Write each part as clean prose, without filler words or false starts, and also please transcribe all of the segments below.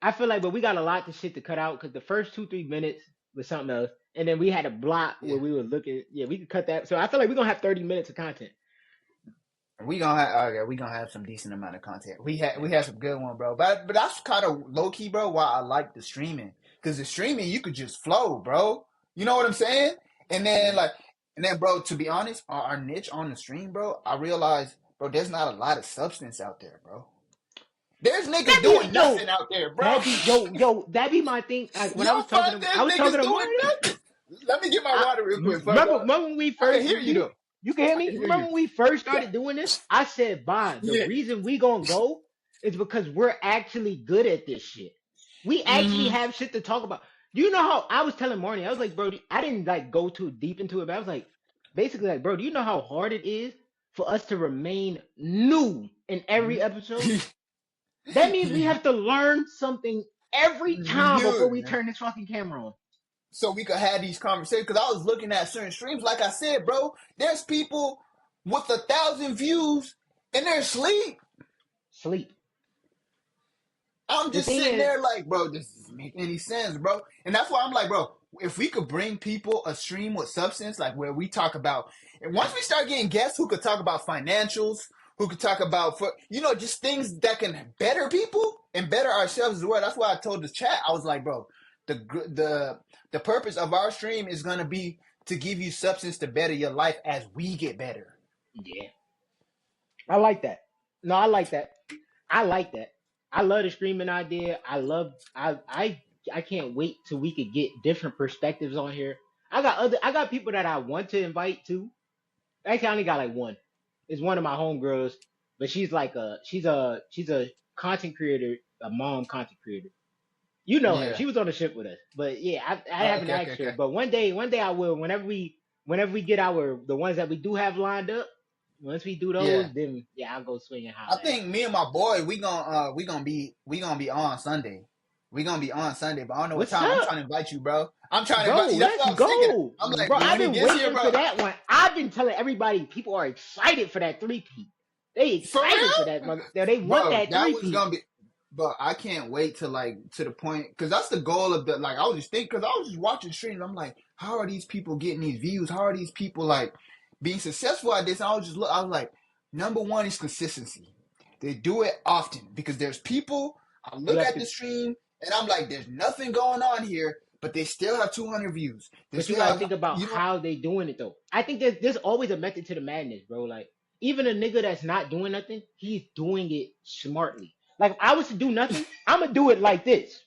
I feel like, but we got a lot of shit to cut out because the first 2 3 minutes was something else, and then we had a block where Yeah. we were looking. Yeah, we could cut that. So I feel like we're gonna have 30 minutes of content. We gonna have okay, we gonna have some decent amount of content. We had some good one, bro. But that's kind of low key, bro. Why I like the streaming, because the streaming you could just flow, bro. You know what I'm saying? And then Yeah. like, and then, bro. To be honest, our niche on the stream, bro. I realized, bro, there's not a lot of substance out there, bro. There's niggas That be doing yo, nothing out there, bro. that be yo, that be my thing. Like when I was You'll talking find to, there's I was talking niggas to doing Marty. nothing. Let me get my I water real quick, fuck remember, up. remember when we I can first hear you though. you can hear I me? can hear Remember you. when we first Yeah, started doing this? I said, "Bye. The yeah. reason we gonna go is because we're actually good at this shit. We actually Mm-hmm. have shit to talk about." Do you know how I was telling Marty? I was like, "Bro, I didn't like go too deep into it, but I was like, basically, like, bro, do you know how hard it is for us to remain new in every episode? That means we have to learn something every time before we Dude, turn this fucking camera on. so we could have these conversations. Because I was looking at certain streams, like I said, bro. There's people with 1,000 views and they're asleep. Sleep. I'm The just thing sitting is, there like, bro, this doesn't make any sense, bro. And that's why I'm like, bro, if we could bring people a stream with substance, like where we talk about, and once we start getting guests who could talk about financials, who could talk about, just things that can better people and better ourselves as well. That's why I told the chat, I was like, bro, the purpose of our stream is gonna be to give you substance to better your life as we get better. yeah, I like that. No, I like that. I like that. I love the streaming idea. I can't wait till we could get different perspectives on here. I got people that I want to invite too. Actually, I only got like one. It's one of my homegirls, but she's a content creator, a mom content creator. You know her. Yeah. She was on the ship with us. But yeah, I Oh, haven't okay, okay, asked her. okay. But one day I will. Whenever we get the ones that we do have lined up, once we do Yeah. those, then yeah, I'll go swing and I holler at her. think me and my boy, we gonna be on Sunday. We gonna be on Sunday, but I don't know what What's time. I'm up? trying to invite you, bro. I'm trying to Bro, invite you. That's let's what I was thinking. go. I'm like, Bro, I've when he been gets here, waiting bro. for that one. I've been telling everybody people are excited for that three-peat. They For excited for that real, mother. They want bro. that That was three-peat. gonna be. But I can't wait to to the point because that's the goal of the like. I was just thinking because I was just watching streams. I'm like, how are these people getting these views? How are these people like being successful at this? And I was just look. I was like, number one is consistency. They do it often because there's people. I You look have at to the stream and I'm like, there's nothing going on here, but they still have 200 views. They But you still gotta have, think about you know, how they doing it though. I think there's always a method to the madness, bro. Like even a nigga that's not doing nothing, he's doing it smartly. Like if I was to do nothing, I'm gonna do it like this.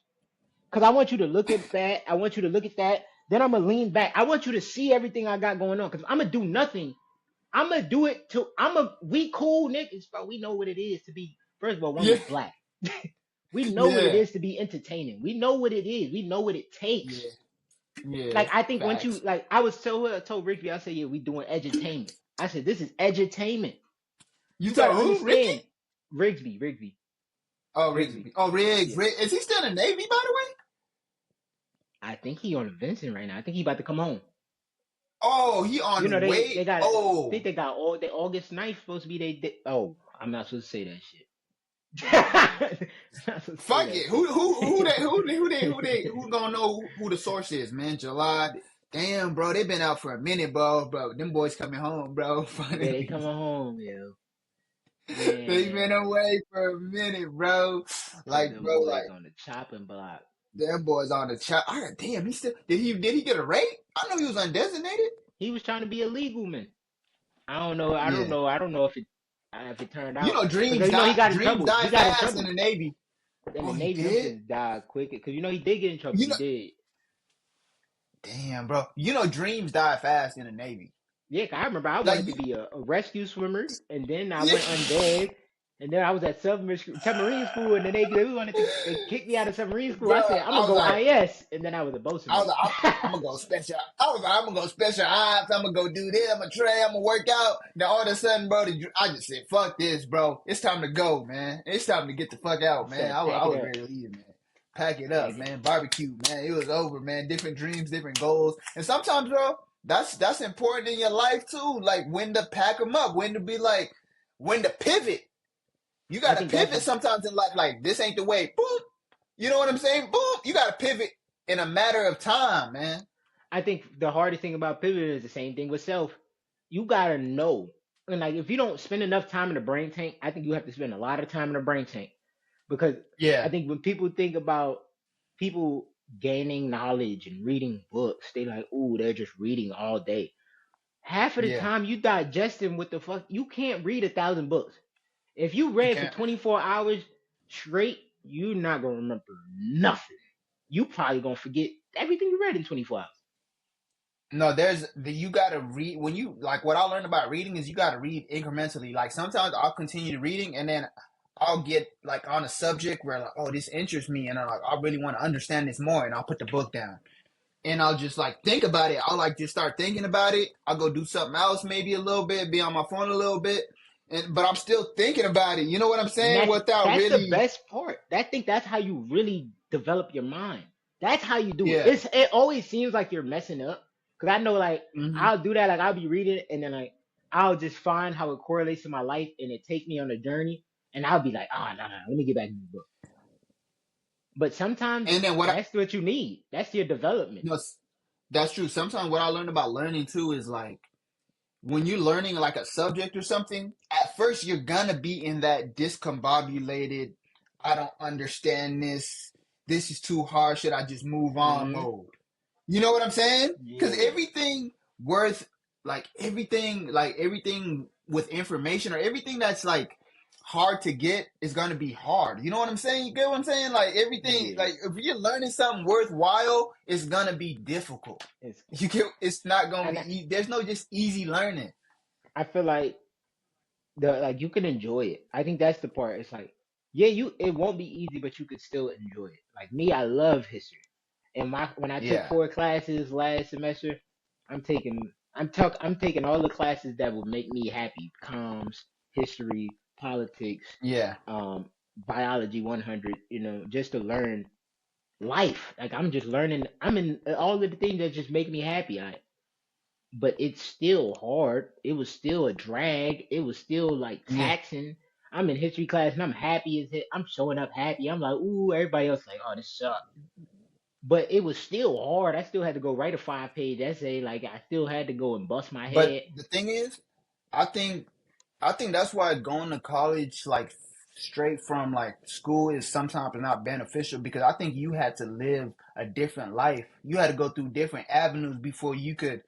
Cause I want you to look at that. I want you to look at that. Then I'm gonna lean back. I want you to see everything I got going on. Cause I'm gonna do nothing. I'm gonna do it till we cool niggas, bro. We know what it is to be. First of all, one, yeah, we black. We know what it yeah, is to be entertaining. We know what it is. We know what it takes. yeah, yeah. Like I think once you Facts. like I was told Ricky, I said, yeah, we doing edutainment. I said, this is edutainment. You You gotta told who? Ricky? understand Rigsby. Oh, Rigsby. Riggs. Oh, Riggs. Yeah. Is he still in the Navy, by the way? I think he on Vincent right now. I think he about to come home. Oh, he on You the know, they way. got I think Oh, they got all they August 9th supposed to be oh, I'm not supposed to say that shit. I'm not supposed to say fuck that it. Who shit. gonna know who the source is, man? July. Damn, bro, they been out for a minute, bro. Bro, them boys coming home, bro. Yeah, they Finally, coming home, yo. they been Man. away for a minute, bro. Like, Them bro, boys like on the chopping block. them boys on the chat. Damn, he still did he get a rate? I know he was undesignated. He was trying to be a legal man. I don't know. I don't Yeah, know. I don't know if it turned you out know, because you know he got in dreams trouble. He die got in fast in trouble the Navy. in the Oh, he Navy. Them did. shits died quick because you know he did get in trouble. You He know, did. damn, bro. You know, dreams die fast in the Navy. Yeah, 'cause I remember I Like wanted to you, be a rescue swimmer, and then I yeah. went undead, and then I was at submarine school, and then they wanted to they kicked me out of submarine school. Bro, I said I'm I gonna was go like, IS, and then I was a bosun. I'm gonna go special. I was like, I'm gonna go special ops. I'm gonna go do this. I'm gonna train. I'm gonna work out. Now all of a sudden, bro, I just said, fuck this, bro. It's time to go, man. It's time to get the fuck out, man. Said I pack it was up, ready to leave, man. Pack it pack up, it. man. Barbecue, man. It was over, man. Different dreams, different goals, and sometimes, bro, that's important in your life too. Like when to pack them up, when to be like, when to pivot. You I got to think that's pivot sometimes in life. Like this ain't the way. Boop. You know what I'm saying? Boom, you got to pivot in a matter of time, man. I think the hardest thing about pivoting is the same thing with self. You gotta know. And like if you don't spend enough time in the brain tank, I think you have to spend a lot of time in the brain tank. Because I Yeah, think when people think about people gaining knowledge and reading books, they like, ooh, they're just reading all day. Half of the yeah, time you digesting what the fuck you can't read 1,000 books. If you you read for can't. 24 hours straight, you're not gonna remember nothing. You probably gonna forget everything you read in 24 hours. No, you gotta read when you like what I learned about reading is you gotta read incrementally. Like sometimes I'll continue reading and then I'll get like on a subject where like, oh, this interests me and I really want to understand this more and I'll put the book down. And I'll just like think about it. I'll like just start thinking about it. I'll go do something else maybe a little bit, be on my phone a little bit. But I'm still thinking about it. You know what I'm And saying? that's Without that's the really best part. I think that's how you really develop your mind. That's how you do it. yeah. It always seems like you're messing up. Cause I know like Hmm. I'll do that, like I'll be reading it and then like I'll just find how it correlates to my life and it take me on a journey and I'll be like, oh no, let me get back to the book. But sometimes And then that's what you need. That's your development. no, that's true. Sometimes what I learned about learning too is like when you're learning like a subject or something, at first you're gonna be in that discombobulated, I don't understand this. This is too hard. Should I just move on Hmm. mode? You know what I'm saying? Because Yeah. everything worth like everything with information or everything that's like hard to get is gonna be hard. You know what I'm saying? You get what I'm saying? Like everything, Yeah. like if you're learning something worthwhile, it's gonna be difficult. It's You get, it's not gonna and be. There's no just easy learning. I feel like the like you can enjoy it. I think that's the part. It's like, yeah, you it won't be easy, but you could still enjoy it. Like me, I love history. And my when I took Yeah, 4 classes last semester, I'm taking all the classes that will make me happy. Comms, history, politics, yeah, um, biology 100, just to learn life. Like I'm just learning I'm in all of the things that just make me happy. But it's still hard. It was still a drag. It was still like yeah. taxing. I'm in history class and I'm happy as hell. I'm showing up happy. I'm like, ooh, everybody else like, oh, this sucks. But it was still hard. I still had to go write a 5-page essay. Like I still had to go and bust my But head. the thing is, I think I think that's why going to college like straight from like school is sometimes not beneficial because I think you had to live a different life. You had to go through different avenues before you could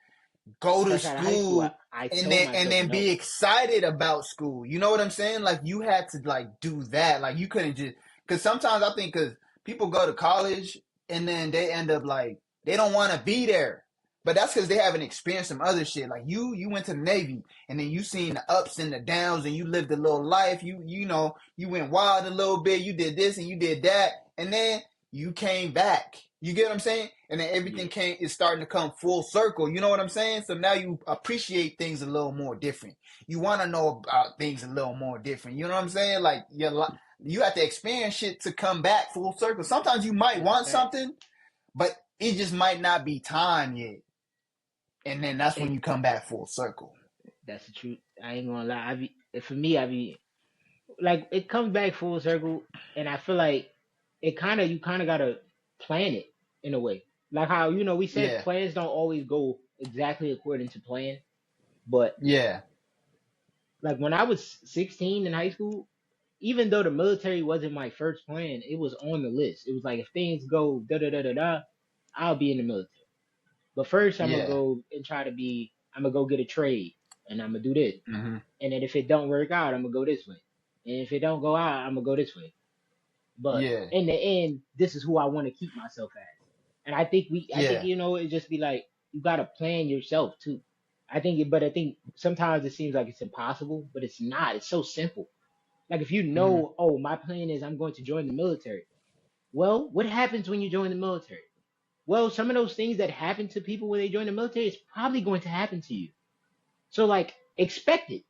go to Fresh out of high school, school I and told myself then be no. excited about school. You know what I'm saying? Like you had to like do that. Like you couldn't just because sometimes I think because people go to college and then they end up like they don't want to be there. But that's because they haven't experienced some other shit. Like you went to the Navy and then you seen the ups and the downs and you lived a little life. You know you went wild a little bit. You did this and you did that, and then you came back. You get what I'm saying? And then everything Yeah, came is starting to come full circle. You know what I'm saying? So now you appreciate things a little more different. You want to know about things a little more different. You know what I'm saying? Like you have to experience shit to come back full circle. Sometimes you might that's a want fact. something, but it just might not be time yet. And then that's when It you come back full circle. that's the truth. I ain't gonna lie. For me, I be like it comes back full circle, and I feel like you kind of gotta plan it in a way, like how we said Yeah, plans don't always go exactly according to plan, but yeah, like when I was 16 in high school, even though the military wasn't my first plan, it was on the list. It was like if things go da da da da da, I'll be in the military. But first, I'm gonna yeah, go and try to be. I'm gonna go get a trade, and I'm gonna do this. hmm, And then if it don't work out, I'm gonna go this way. And if it don't go out, I'm gonna go this way. But yeah, in the end, this is who I want to keep myself as. And I think yeah, it just be like you gotta plan yourself too. But I think sometimes it seems like it's impossible, but it's not. It's so simple. Like if you hmm, know, oh, my plan is I'm going to join the military. Well, what happens when you join the military? Well, some of those things that happen to people when they join the military is probably going to happen to you. So like expect it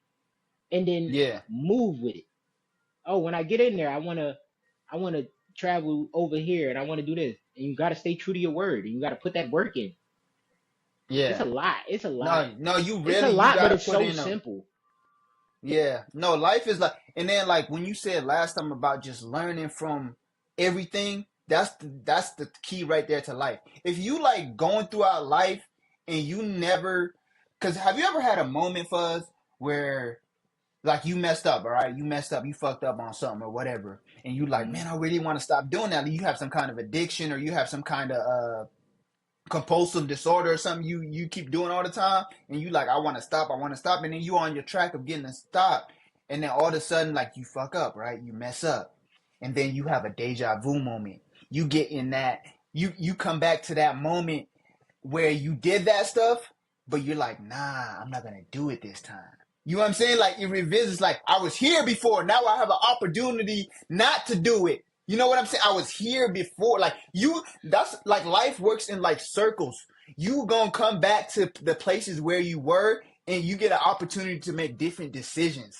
and then yeah, move with it. Oh, when I get in there, I wanna travel over here and I wanna do this. And you gotta stay true to your word and you gotta put that work in. It's a yeah. lot. It's a lot. No, no, It's a you lot, but gotta it's put so in a. simple. Yeah, no, life is like, and then like when you said last time about just learning from everything, that's the key right there to life. If you like going throughout life and you never, because have you ever had a moment, Fuzz, where like you messed up, all right? You messed up, you fucked up on something or whatever, and you like, Hmm. man, I really want to stop doing that. You have some kind of addiction or you have some kind of compulsive disorder or something you keep doing all the time, and you like, I want to stop, and then you on your track of getting to stop, and then all of a sudden like you fuck up, right? You mess up, and then you have a deja vu moment. You get in that, you come back to that moment where you did that stuff, but you're like, nah, I'm not gonna do it this time. You know what I'm saying? Like it revisits, like I was here before, now I have an opportunity not to do it. You know what I'm saying? I was here before. Like you, that's like life works in like circles. You gonna come back to the places where you were, and you get an opportunity to make different decisions.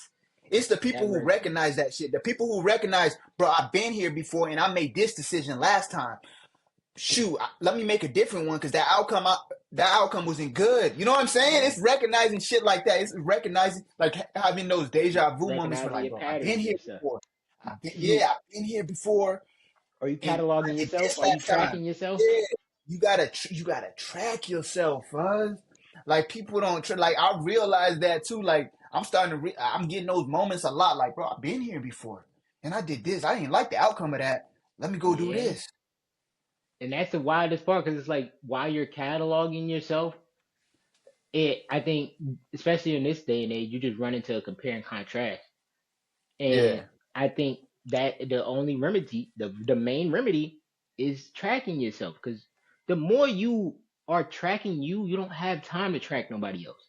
It's the people That who very true. recognize that shit. The people who recognize, bro, I've been here before, and I made this decision last time. Shoot, let me make a different one because that outcome wasn't good. You know what I'm saying? Hmm. It's recognizing shit like that. It's recognizing like having those deja vu moments where Recognizing like, your bro, I've been patterns here and stuff. before. You I've been here before, are you and I cataloging did yourself? this Are you last time. tracking yourself? Yeah, you gotta track yourself, Fuzz. Like people don't like I realized that too. Like I'm starting to I'm getting those moments a lot. Like, bro, I've been here before, and I did this. I didn't like the outcome of that. Let me go do Yeah. this. And that's the wildest part because it's like while you're cataloging yourself, I think, especially in this day and age, you just run into a compare and contrast. And Yeah. I think that the only remedy, the main remedy, is tracking yourself. Because the more you are tracking you, you don't have time to track nobody else.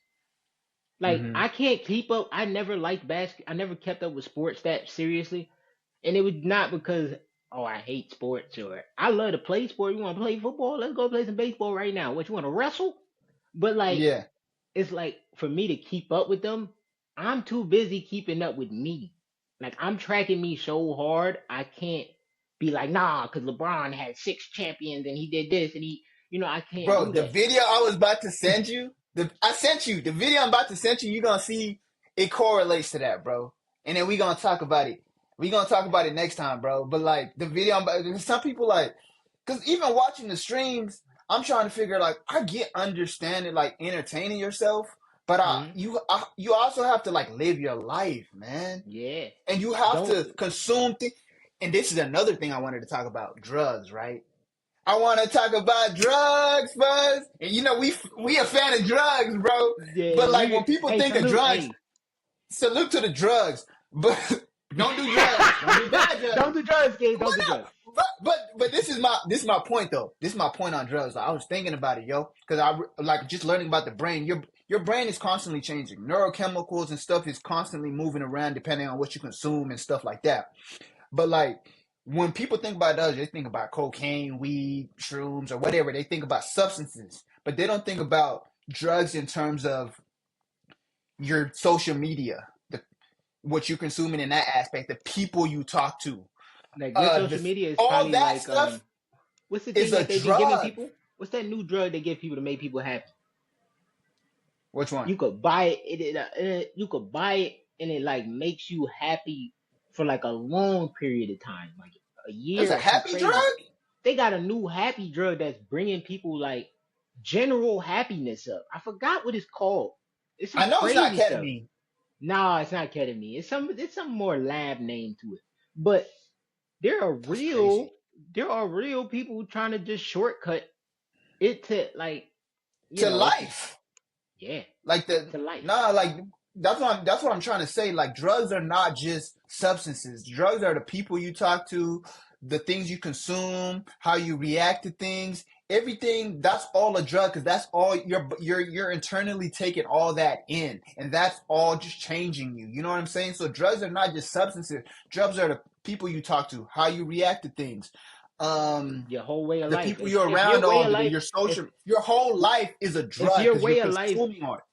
Like Mm-hmm. I can't keep up. I never liked basket. I never kept up with sports that seriously, and it was not because oh I hate sports or I love to play sport. You want to play football? Let's go play some baseball right now. What you want to wrestle? But like Yeah. it's like for me to keep up with them, I'm too busy keeping up with me. Like I'm tracking me so hard, I can't be like, nah, because LeBron had 6 champions and he did this and I can't Bro, do the that. video I was about to send you, I sent you the video I'm about to send you. You're gonna see it correlates to that, bro. And then we gonna talk about it. We gonna talk about it next time, bro. But like the video, some people like, cause even watching the streams, I'm trying to figure like I get understanding like entertaining yourself, but Hmm. you also have to like live your life, man, Yeah. and you have Don't. to consume things. And this is another thing I wanted to talk about: drugs, right? I want to talk about drugs, Buzz. And you know we a fan of drugs, bro. Yeah, But like when we. people Hey, think of salute. drugs, Hey, salute to the drugs, but don't do drugs. Don't do bad drugs. don't do drugs, kids. But Don't do no, drugs. but this is my point though. This is my point on drugs. Like, I was thinking about it, yo, because I like just learning about the brain. Your brain is constantly changing. Neurochemicals and stuff is constantly moving around depending on what you consume and stuff like that. But like when people think about drugs, they think about cocaine, weed, shrooms, or whatever. They think about substances, but they don't think about drugs in terms of your social media, what you're consuming in that aspect, the people you talk to. Like your social The, media is all probably that like stuff what's the is thing a that they've been giving drug. people? What's that new drug they give people to make people happy? Which one? You could buy it. You could buy it, and it like makes you happy for like a long period of time, like a There's year a or some happy crazy. drug? They got a new happy drug that's bringing people like general happiness up. I forgot what it's called. It's some I know it's not crazy stuff. ketamine. No, it's not ketamine. It's some more lab name to it. But there are That's real crazy. there are real people trying to just shortcut it to like To it's just life. yeah, Like the to life. nah, like that's what I'm trying to say. Like drugs are not just substances. Drugs are the people you talk to, the things you consume, how you react to things. Everything that's all a drug because that's all you're internally taking all that in, and that's all just changing you. You know what I'm saying? So drugs are not just substances. Drugs are the people you talk to, how you react to things. Um, Your whole way of the life. people If you're if your around way all of the day, life your social, your whole life is a if drug your because you're way of life consuming art.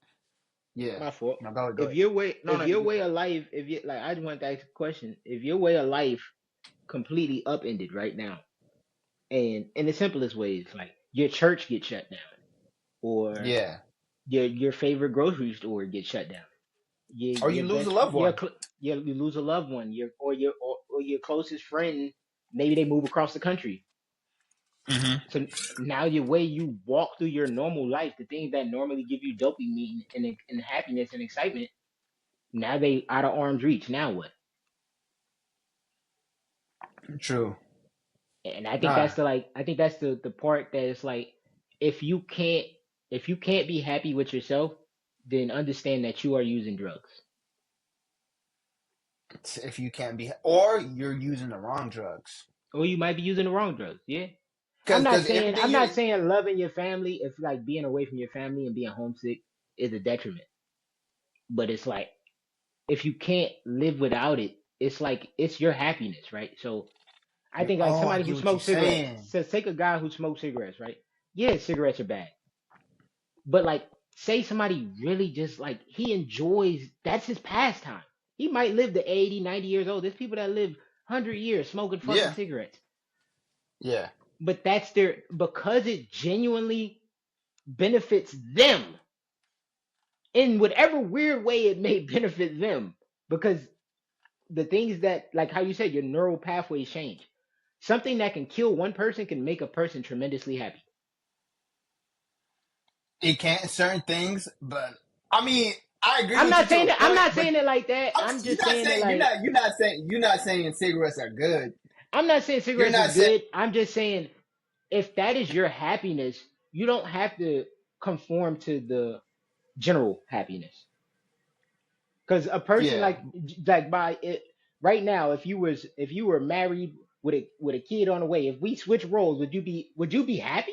Yeah. my fault. No, go If ahead. your way No, if no, your you way good. of life if you like I just want to ask a question. If your way of life completely upended right now and in the simplest ways, like your church gets shut down or Yeah. your favorite grocery store gets shut down. Your Or you your lose a best loved one. you lose a loved one, your or your closest friend, maybe they move across the country. Hmm. So now your way you walk through your normal life, the things that normally give you dopamine and happiness and excitement, now they out of arm's reach. Now what? True. And I think that's Nah. the like I think that's the part that is like if you can't if you can't be happy with yourself, then understand that you are using drugs. If you can't be, or you're using the wrong drugs. Or you might be using the wrong drugs. Yeah. Because everything I'm you're, not saying loving your family if like being away from your family and being homesick is a detriment. But it's like if you can't live without it, it's like it's your happiness, right? So I think like oh, I somebody who get what you're smokes cigarettes, saying. so take a guy who smokes cigarettes, right? Yeah, cigarettes are bad. But like say somebody really just like he enjoys that's his pastime. He might live to 80, 90 years old. There's people that live 100 years smoking fucking Yeah. cigarettes. Yeah. But that's their because it genuinely benefits them in whatever weird way it may benefit them because the things that like how you said your neural pathways change. Something that can kill one person can make a person tremendously happy. It can't certain things, but I mean, I agree I'm with you not to saying a that I'm point. not But saying it like that. I'm I'm you're just not saying it saying like you're not saying cigarettes are good. I'm not saying You're cigarettes is not saying good. I'm just saying if that is your happiness, you don't have to conform to the general happiness. Because a person yeah. like by it right now, if you were married with a kid on the way, if we switch roles, would you be happy?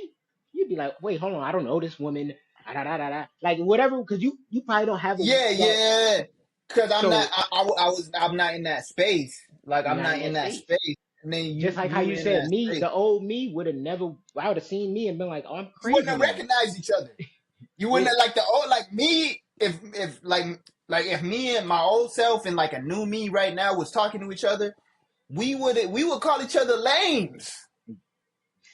You'd be like, wait, hold on, I don't know this woman, da da da da, like whatever, because you probably don't have Yeah, that. yeah. Because I'm not. So I'm not in that space. Like you're I'm not not in in that that space. space. And then Just like how you you in said, that me, space. the old me would have never, I would have seen me and been like, oh, I'm You wouldn't crazy have now. recognized each other. You wouldn't Yeah, have like the old like me. If like if me and my old self and like a new me right now was talking to each other, we would call each other lames.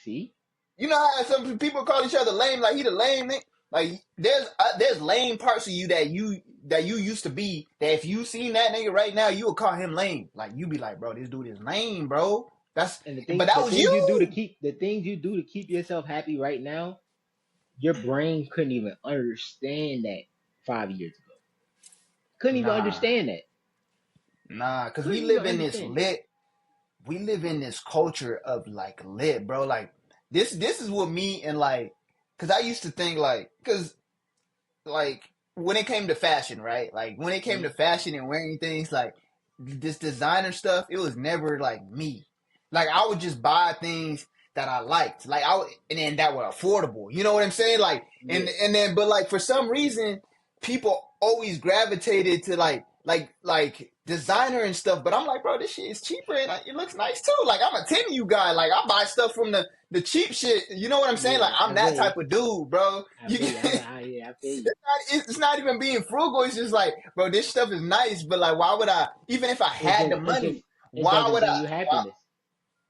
see, You know how some people call each other lame, like he the lame nigga? Like there's lame parts of you that you used to be. That if you seen that nigga right now, you would call him lame. Like you be like, bro, this dude is lame, bro. That's and but that was you. the things you do to keep yourself happy right now, your brain couldn't even understand that 5 years ago. Couldn't even Nah, understand that. nah, because Couldn't even understand it. we live in this culture of like lit, bro. Like this is what me and like, because I used to think like, because like when it came to fashion, right? Like when it came to Mhm. fashion and wearing things like this designer stuff, it was never like me. Like I would just buy things that I liked, like and then that were affordable. You know what I'm saying? Like Yeah. and then, but like for some reason, people always gravitated to like designer and stuff. But I'm like, bro, this shit is cheaper and it looks nice too. Like I'm a you guy. Like I buy stuff from the cheap shit. You know what I'm saying? Like Yeah. I'm I that feel you. type of dude, bro. I You feel you. can, I feel you. it's not even being frugal. It's just like, bro, this stuff is nice, but like, why would I? Even if I had the It just money, it why doesn't would bring I? you Why, happiness.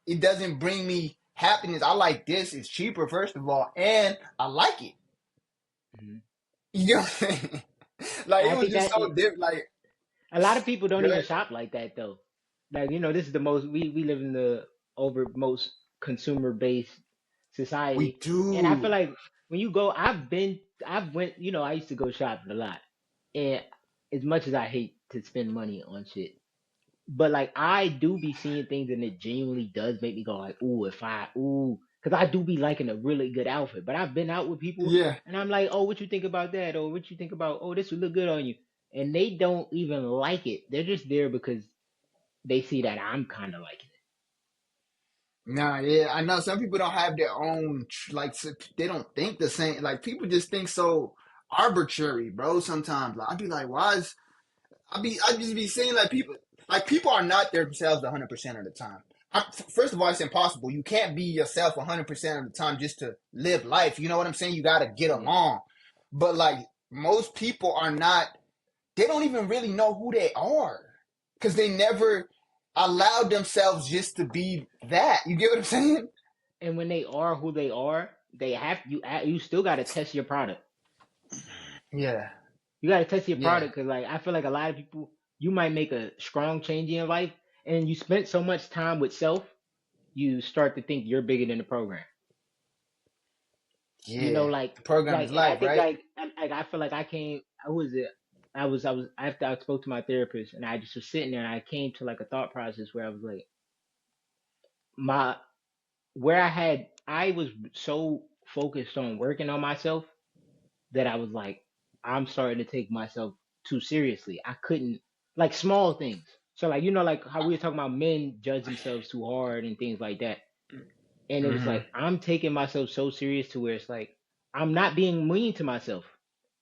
it doesn't bring me happiness. I like this. It's cheaper, first of all, and I like it. Mhm. You know what I'm saying? Like And it I was think just so different. Like, a lot of people don't even good. shop like that though. Like this is the most we live in the over most consumer based We society, and I feel do. like when you go, I've went, I used to go shopping a lot, and as much as I hate to spend money on shit, but like I do be seeing things and it genuinely does make me go like, because I do be liking a really good outfit. But I've been out with people Yeah. and I'm like, oh, what you think about that? Or what you think about, oh, this would look good on you. And they don't even like it. They're just there because they see that I'm kind of liking Nah, yeah, I know some people don't have their own like they don't think the same. Like people just think so arbitrary, bro. Sometimes like, I'd be like, why is I just be saying like people are not themselves 100% of the time. First of all, it's impossible. You can't be yourself 100% of the time just to live life. You know what I'm saying? You got to get it. Yeah. along. But like most people are not. They don't even really know who they are because they never allowed themselves just to be that. You get what I'm saying? And when they are who they are, they have you still got to test your product. Yeah, You got to test your yeah. product because like I feel like a lot of people, you might make a strong change in your life, and you spent so much time with self, you start to think you're bigger than the program. You know, Yeah. The program is and I life, think right? I feel like I came. I was it. I was after I spoke to my therapist, and I just was sitting there, and I came to like a thought process where I was like, my where I was so focused on working on myself that I was like, I'm starting to take myself too seriously. I couldn't, like, small things. So like, like how we were talking about men judge themselves too hard and things like that. And it was Mm-hmm. like I'm taking myself so serious to where it's like I'm not being mean to myself,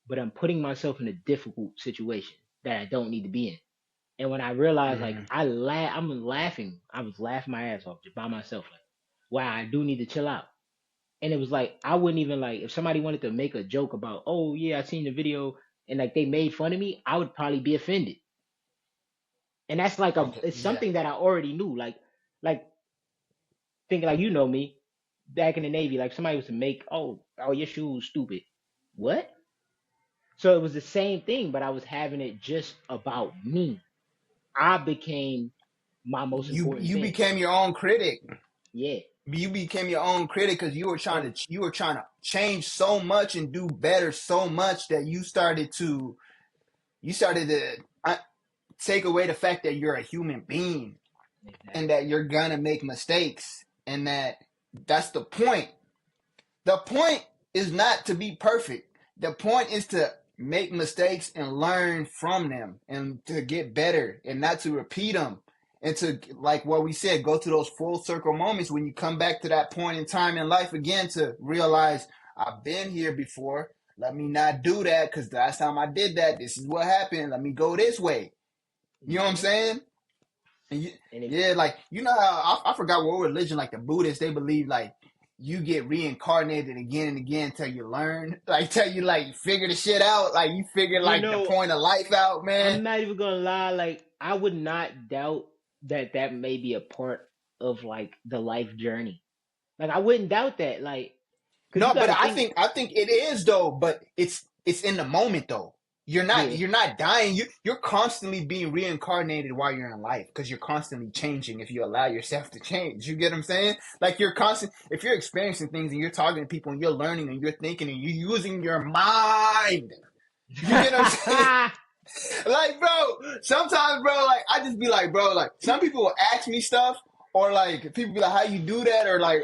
but I'm putting myself in a difficult situation that I don't need to be in. And when I realized, like, Mm-hmm. I'm laughing. I was laughing my ass off just by myself. Like, wow, I do need to chill out. And it was like I wouldn't even, like, if somebody wanted to make a joke about, oh yeah, I seen the video, and like they made fun of me, I would probably be offended. And that's like Okay. it's Yeah. something that I already knew. Like thinking, like, me back in the Navy, like somebody was to make, oh, your shoes stupid. What? So it was the same thing, but I was having it just about me. I became my most important You thing. became your own critic. Yeah. You became your own critic because And you were trying to change so much and do better so much that you started to take away the fact that you're a human being and exactly. that you're gonna make mistakes and that's the point. The point is not to be perfect. The point is to make mistakes and learn from them and to get better and not to repeat them. And to, like what we said, go to those full circle moments when you come back to that point in time in life again to realize I've been here before. Let me not do that because last time I did that, this is what happened. Let me go this way. You know what I'm Yeah. saying? And And if yeah, like you know how I forgot what religion, like the Buddhists, they believe like you get reincarnated again and again till you learn, like till you like figure the shit out, like you figure you like the know, point of life out, man. I'm not even gonna lie, like I would not doubt that that may be a part of like the life journey. Like I wouldn't doubt that, like, cause you No, but gotta think, I think it is though, but it's in the moment though. yeah, You're not dying. You're constantly being reincarnated while you're in life because you're constantly changing if you allow yourself to change. You get what I'm saying? Like you're constant if you're experiencing things and you're talking to people and you're learning and you're thinking and you're using your mind. You get what I'm saying? Like, bro, sometimes, bro, like, I just be like, bro, like, some people will ask me stuff, or like, people be like, how you do that? Or like,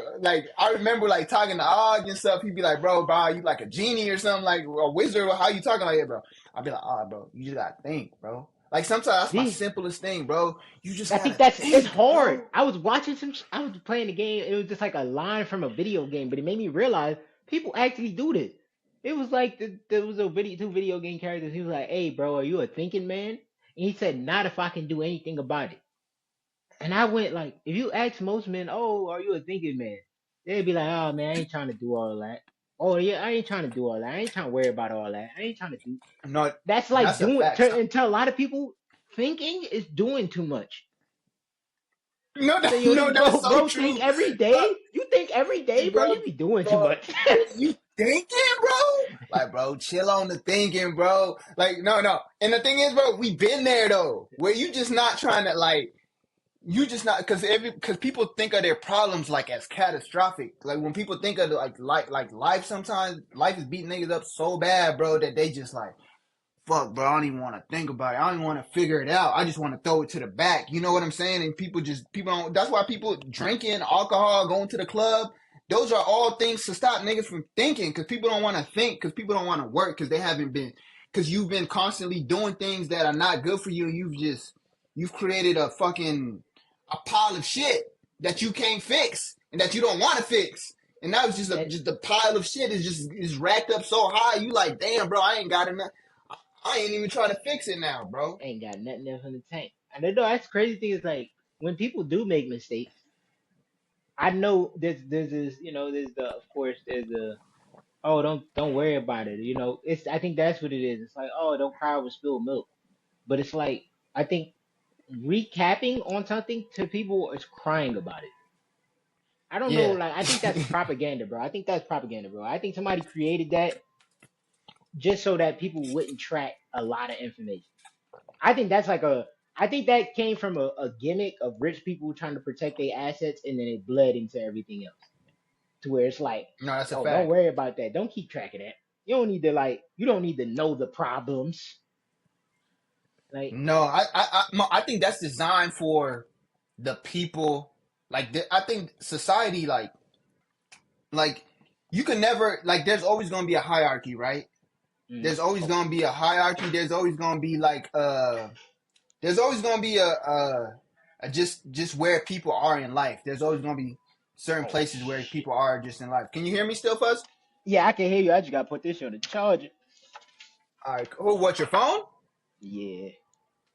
I remember like talking to Og and stuff. He'd be like, bro, you like a genie or something, like a wizard, or how you talking like that, bro? I'd be like, oh, bro, you just gotta think, bro. Like, sometimes that's my this simplest thing, bro. You just I think gotta it's think, hard. bro. I was watching I was playing the game. It was just like a line from a video game, but it made me realize people actually do this. It was like there was a video, two video game characters. He was like, "Hey, bro, are you a thinking man?" And he said, "Not if I can do anything about it." And I went like, if you ask most men, "Oh, are you a thinking man?" They'd be like, "Oh man, I ain't trying to do all that." Oh yeah, I ain't trying to do all that. I ain't trying to worry about all that. I ain't trying to do. No, That's like that's a doing fact. to a lot of people. Thinking is doing too much. No, So yo, no, this that's bro, so bro, think true, every bro. day. You think every day, bro? Bro, You be doing too bro, much. you thinking, bro? Like, bro, chill on the thinking, bro. Like, no. And the thing is, bro, we been there though, where you just not trying to like, you just not because people think of their problems like as catastrophic. Like when people think of like life, sometimes life is beating niggas up so bad, bro, that they just like fuck, bro, I don't even want to think about it. I don't even want to figure it out. I just want to throw it to the back. You know what I'm saying? And people don't, that's why people drinking, alcohol, going to the club, those are all things to stop niggas from thinking because people don't want to think because people don't want to work because they haven't been, because you've been constantly doing things that are not good for you. And you've created a pile of shit that you can't fix and that you don't want to fix. And now it's And just a pile of shit is racked up so high. You like, damn, bro, I ain't got enough. I ain't even trying to fix it now, bro. ain't got nothing else in the tank. And I know that's crazy thing is like when people do make mistakes, I know there's this, there's the of course there's the, oh, don't worry about it. It's, I think that's what it is. It's like, oh, don't cry over spilled milk. But it's like I think recapping on something to people is crying about it. I don't know, Yeah. like I think that's propaganda, bro. I think that's propaganda, bro. I think somebody created that just so that people wouldn't track a lot of information. I think that's like I think that came from a gimmick of rich people trying to protect their assets and then it bled into everything else. to where it's like, No, that's a oh, don't fact. worry about that. Don't keep track of that. You don't need to you don't need to know the problems. Like, No, I think that's designed for the people. Like, I think society, like you can never like. There's always going to be a hierarchy, right? mm, There's always oh, going to be a hierarchy. There's always going to be like There's always going to be a just where people are in life. There's always going to be certain oh, places where people are just in life. Can you hear me still, Fuzz? yeah, I can hear you. I just gotta put this on the charger. All right. Cool. What, your phone? Yeah.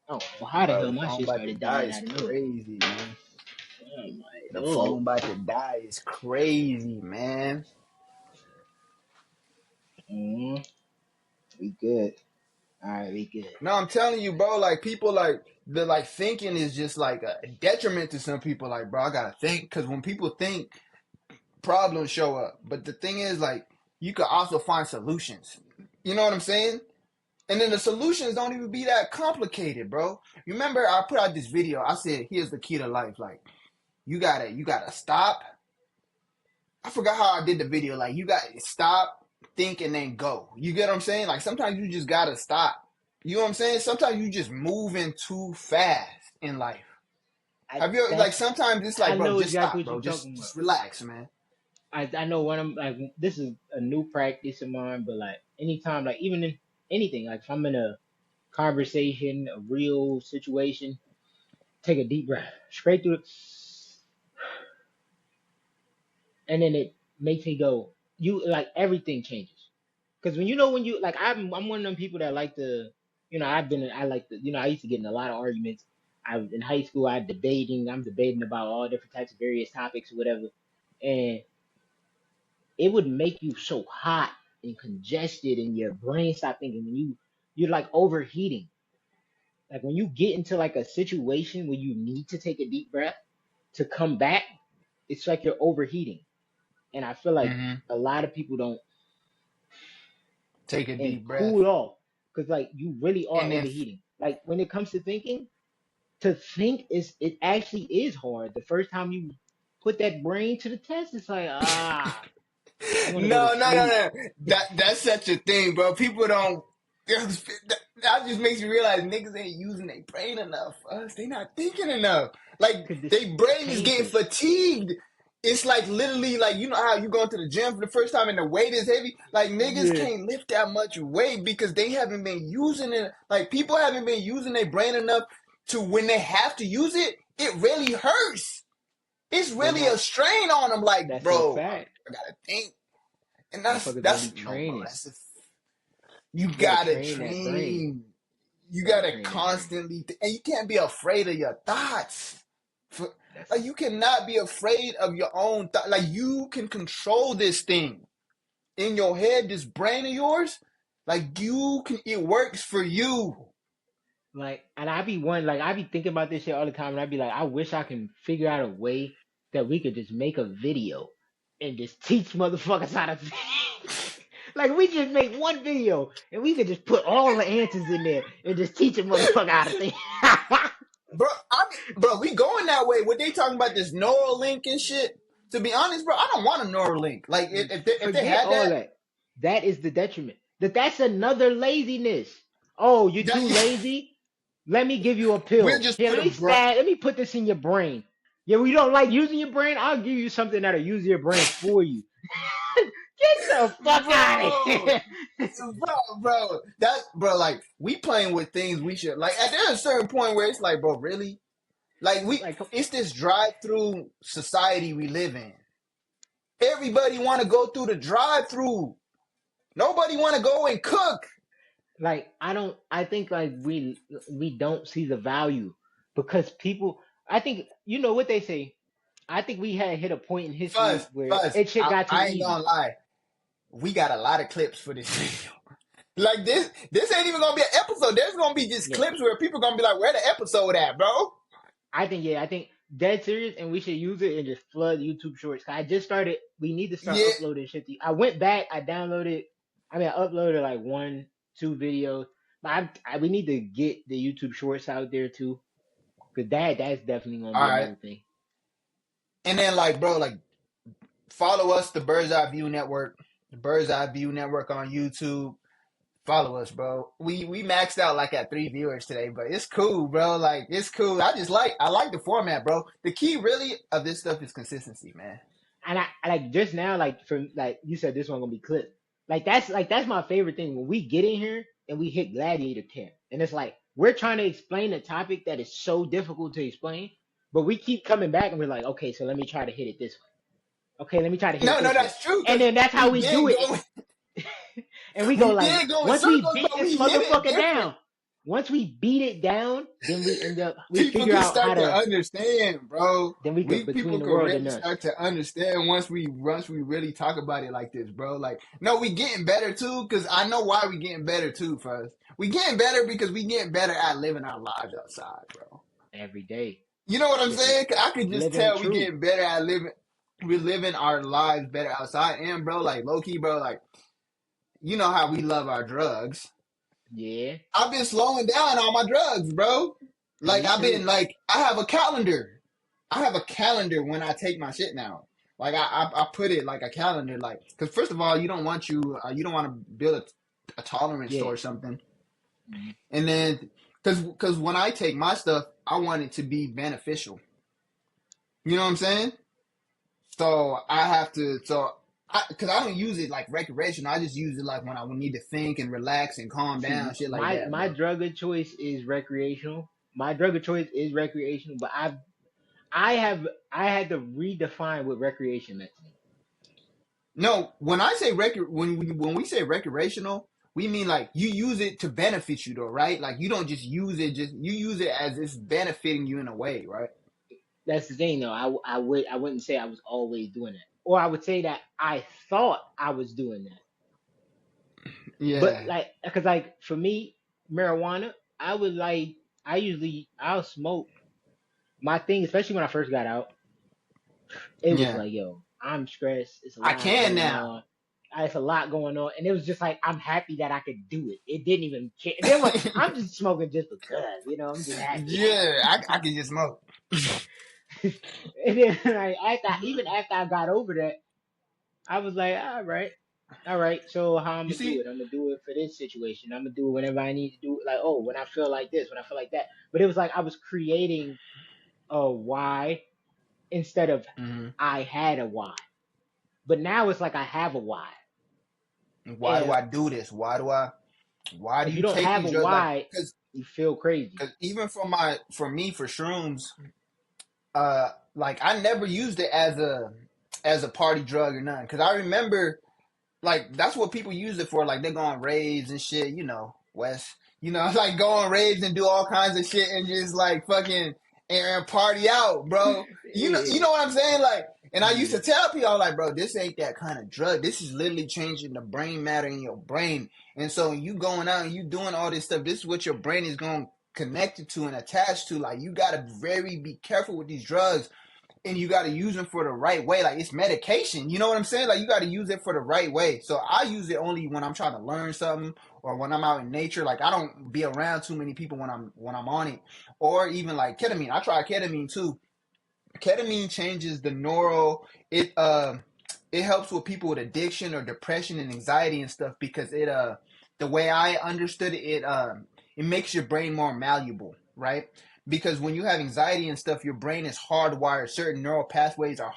Oh, well, how the Bro, hell the my phone shit about to started die dying is out of nowhere? crazy, man. Oh my The lord. phone about to die is crazy, man. Mm, we good. All right, we good. No, I'm telling you, bro. Like people, like the like thinking is just like a detriment to some people. Like, bro, I gotta think because when people think, problems show up. But the thing is, like, you could also find solutions. You know what I'm saying? And then the solutions don't even be that complicated, bro. You remember I put out this video. I said, "Here's the key to life. Like, you gotta stop." I forgot how I did the video. Like, you gotta stop, think, and then go. You get what I'm saying? Like, sometimes you just gotta stop. You know what I'm saying? Sometimes you just moving too fast in life. I Have you like that's sometimes it's I like, bro, know just exactly stop, what bro. you're Just talking about. just relax, man. I know when I'm like this is a new practice of mine, but like anytime, like even in anything, like if I'm in a conversation, a real situation, take a deep breath, straight through it, and then it makes me go. You like everything changes because when you like I'm one of them people that like to, I like to, I used to get in a lot of arguments. I was in high school. I'm debating about all different types of various topics or whatever, and it would make you so hot and congested and your brain stop thinking when you're like overheating. Like when you get into like a situation where you need to take a deep breath to come back, it's like you're overheating. And I feel like Mm-hmm. a lot of people don't Take a and deep breath, cool off because like you really are and then overheating. Like when it comes to thinking, to think is it actually is hard. The first time you put that brain to the test, it's like I want to go to no, no, no, sleep. no. That's such a thing, bro. People don't. That just makes you realize niggas ain't using their brain enough. Us, they not thinking enough. Like Because their it's brain is getting painful. fatigued. It's like literally like you know how you going to the gym for the first time and the weight is heavy. Like niggas Yeah. can't lift that much weight because they haven't been using it. Like people haven't been using their brain enough to when they have to use it, it really hurts. It's They're really not. a strain on them. Like, That's a bro, fact. I gotta think. And Motherfuckers don't be that's no, bro. training. You You gotta gotta train that brain. train. You Gotta gotta train that brain. constantly, and you can't be afraid of your thoughts. That's Like you cannot be afraid of your own thought. Like you can control this thing in your head, this brain of yours. Like you can, it works for you. like, and I be thinking about this shit all the time, and I be like, I wish I can figure out a way that we could just make a video and just teach motherfuckers how to think. Like we just make one video and we could just put all the answers in there and just teach a motherfucker how to think. Bro, bro, we going that way. What they talking about this Neuralink and shit? To be honest, bro, I don't want a Neuralink. Like if they Forget had all that, that. That is the detriment. That's another laziness. Oh, you're that too lazy? Let me give you a we'll pill. just Here, put let me put this in your brain. Yeah, well, you don't like using your brain? I'll give you something that'll use your brain for you. Get the fuck out of bro, here. bro. That bro, like we playing with things we should like. At there's a certain point where it's like, bro, really? Like Like, it's this drive-through society we live in. Everybody want to go through the drive-through. Nobody want to go and cook. I think like we don't see the value because people, I think, you know what they say. I think we had hit a point in history where Fuzz. it shit got too I ain't easy. gonna lie. We got a lot of clips for this video. Like this ain't even gonna be an episode. There's gonna be just Yeah. clips where people gonna be like, "Where the episode at, bro?" I think dead serious, and we should use it and just flood YouTube Shorts. I just started. We need to start Yeah. uploading shit. I went back. I downloaded. I uploaded like one, two videos. But we need to get the YouTube Shorts out there too, because that's definitely gonna All be right. another thing. And then like, bro, like Follow us, the Bird's Eye View Network, the Bird's Eye View Network on YouTube. Follow us, bro. We maxed out like at 3 viewers today, but it's cool, bro. Like it's cool. I like the format, bro. The key really of this stuff is consistency, man. And I like just now, like from like you said, this one gonna be clipped. Like that's my favorite thing when we get in here and we hit gladiator camp, and it's like we're trying to explain a topic that is so difficult to explain, but we keep coming back and we're like, okay, so let me try to hit it this way. Okay, let me try to hit it No, no, this way, that's true. and Cause then that's how we we do did it. go, And we go we like, did go in once we circles, beat but this we hit it motherfucker different. down, once we beat it down, then we end up we People figure can out how start to to understand, bro. then we could We between people the can world and really us start to understand once we really talk about it like this, bro. Like, no, we getting better too, because I know why we getting better too, first. We getting better because we getting better at living our lives outside, bro. every day. You know what I'm This is saying? 'Cause I could just living the tell we truth. getting better at living. We're living our lives better outside, and bro, like low key, bro, like you know how we love our drugs. Yeah, I've been slowing down on my drugs, bro. Like me I've too. been like I have a calendar. I have a calendar when I take my shit now. Like I put it like a calendar, like because first of all, you don't want to build a tolerance Yeah. towards something, Mhm. and then because when I take my stuff, I want it to be beneficial. You know what I'm saying? So I have to because I don't use it like recreational. I just use it like when I need to think and relax and calm down, See, shit like my that, my bro. drug of choice is recreational. My drug of choice is recreational, but I have I had to redefine what recreation meant to me. No, when I say when we say recreational, we mean like you use it to benefit you though, right? Like you don't just use it, just you use it as it's benefiting you in a way, right? That's the thing, though. I wouldn't say I was always doing that, or I would say that I thought I was doing that. But Yeah, like, cause like for me, marijuana, I would like I'll smoke my thing, especially when I first got out. It was yeah. like, yo, I'm stressed. It's a I lot can going now. on. It's a lot going on, and it was just like I'm happy that I could do it. It didn't even care. And then like, I'm just smoking just because, I'm just happy. Yeah, I can just smoke. And then like even after I got over that, I was like, all right. So how I'm You gonna do see? it? I'm gonna do it for this situation. I'm gonna do it whenever I need to do it. Like, oh, when I feel like this, when I feel like that. But it was like I was creating a why instead of Hmm. I had a why. But now it's like I have a why. Why do And I do this? Why do if you you don't take have a these drugs? Like, why, you feel crazy. cause even for me, for shrooms, like I never used it as a party drug or nothing. Cause I remember like that's what people use it for. Like they go on raves and shit, you know, West. You know, like go on raves and do all kinds of shit and just like fucking and party out, bro. You Yeah. know what I'm saying? Like, and I used Yeah. to tell people, I was like, bro, this ain't that kind of drug. This is literally changing the brain matter in your brain. And so you going out and you doing all this stuff, this is what your brain is going to connect to and attach to. Like, you got to very be careful with these drugs and you got to use them for the right way. Like it's medication. You know what I'm saying? Like you got to use it for the right way. So I use it only when I'm trying to learn something or when I'm out in nature. Like I don't be around too many people when I'm on it. Or even like ketamine. I try ketamine too. Ketamine changes the neural. It helps with people with addiction or depression and anxiety and stuff because the way I understood it, it makes your brain more malleable, right? Because when you have anxiety and stuff, your brain is hardwired. Certain neural pathways are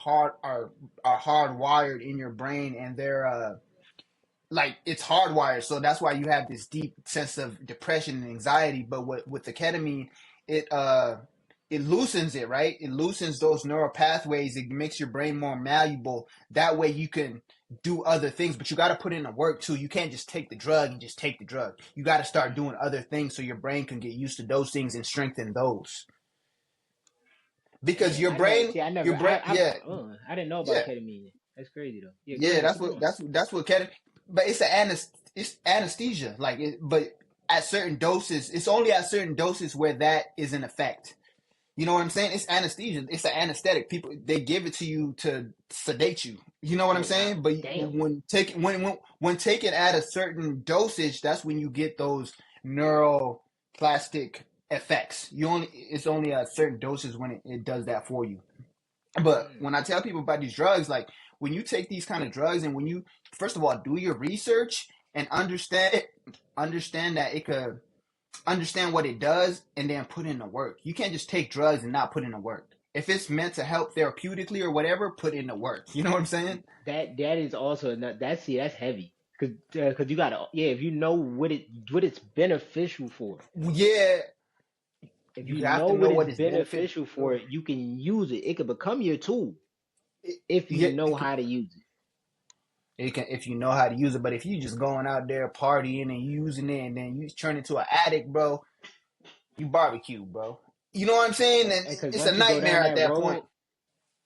hardwired in your brain, and they're like it's hardwired. So that's why you have this deep sense of depression and anxiety. But with the ketamine, it it loosens it, right? It loosens those neural pathways. It makes your brain more malleable. That way you can do other things, but you got to put in the work too. You can't just take the drug and just take the drug. You got to start doing other things so your brain can get used to those things and strengthen those. Because Damn, I never see. your brain, yeah, I didn't know about yeah. ketamine. That's crazy though. Yeah, go Yeah, ahead. that's Keep what going. ketamine. But it's anesthesia. But at certain doses, it's only at certain doses where that is in effect. You know what I'm saying? It's anesthesia. It's an anesthetic. People they give it to you to sedate you. You know what I'm Oh wow. saying? But Damn. when taken at a certain dosage, that's when you get those neuroplastic effects. It's only at certain doses when it does that for you. But Mm. when I tell people about these drugs, like when you take these kind of drugs, and when you first of all do your research and understand that it could understand what it does, and then put in the work. You can't just take drugs and not put in the work. If it's meant to help therapeutically or whatever, put in the work. You know what I'm saying? That is also that's heavy because you gotta if you know what it's beneficial for. Yeah, If you you have know to know what it's what is beneficial. beneficial for, you can use it. It could become your tool if you Yeah, know how to use it. it can if you know how to use it. But if you just going out there partying and using it, and then you turn into an addict, bro, you barbecue, bro. You know what I'm saying? And Because it's a once you go down nightmare at that that point. road,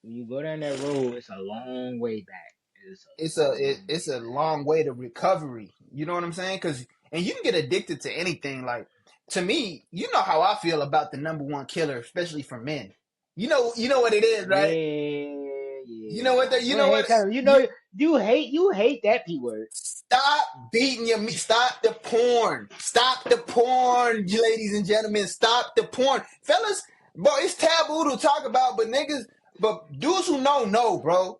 when you go down that road, it's a long way back. It's It's a long it's way a back. long way to recovery. You know what I'm saying? Because and you can get addicted to anything. Like to me, you know how I feel about the number one killer, especially for men. You know what it is, right? Yeah, You yeah. know what? Nah, You go know what? ahead, tell him. You You know you hate that P word. stop beating your meat. Stop the porn. Stop the porn, ladies and gentlemen. Stop the porn, fellas. Bro, it's taboo to talk about, but niggas, but dudes who know, bro.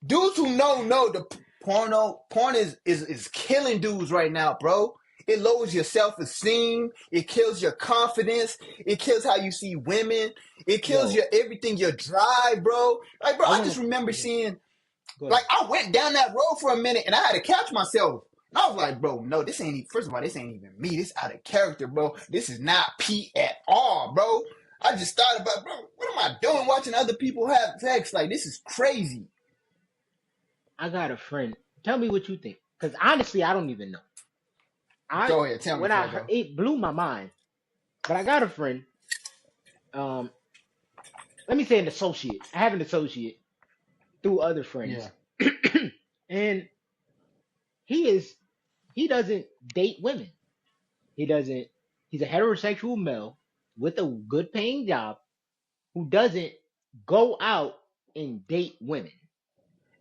Dudes who know the porn is killing dudes right now, bro. It lowers your self-esteem. It kills your confidence. It kills how you see women. It kills Yo, your everything, your drive, bro. Like, bro, I I want just remember to seeing, go like, ahead. I went down that road for a minute and I had to catch myself. And I was like, bro, no, this ain't, first of all, this ain't even me. This out of character, bro. This is not P at all, bro. I just thought about, bro, what am I doing watching other people have sex? Like, this is crazy. I got a friend. Tell me what you think, because honestly, I don't even know. I Go ahead, tell me, when I heard Fuego. it blew my mind. But I got a friend. Um, let me say an associate. I have an associate through other Yeah. friends, and he is he doesn't date women. He doesn't. He's a heterosexual male with a good paying job who doesn't go out and date women.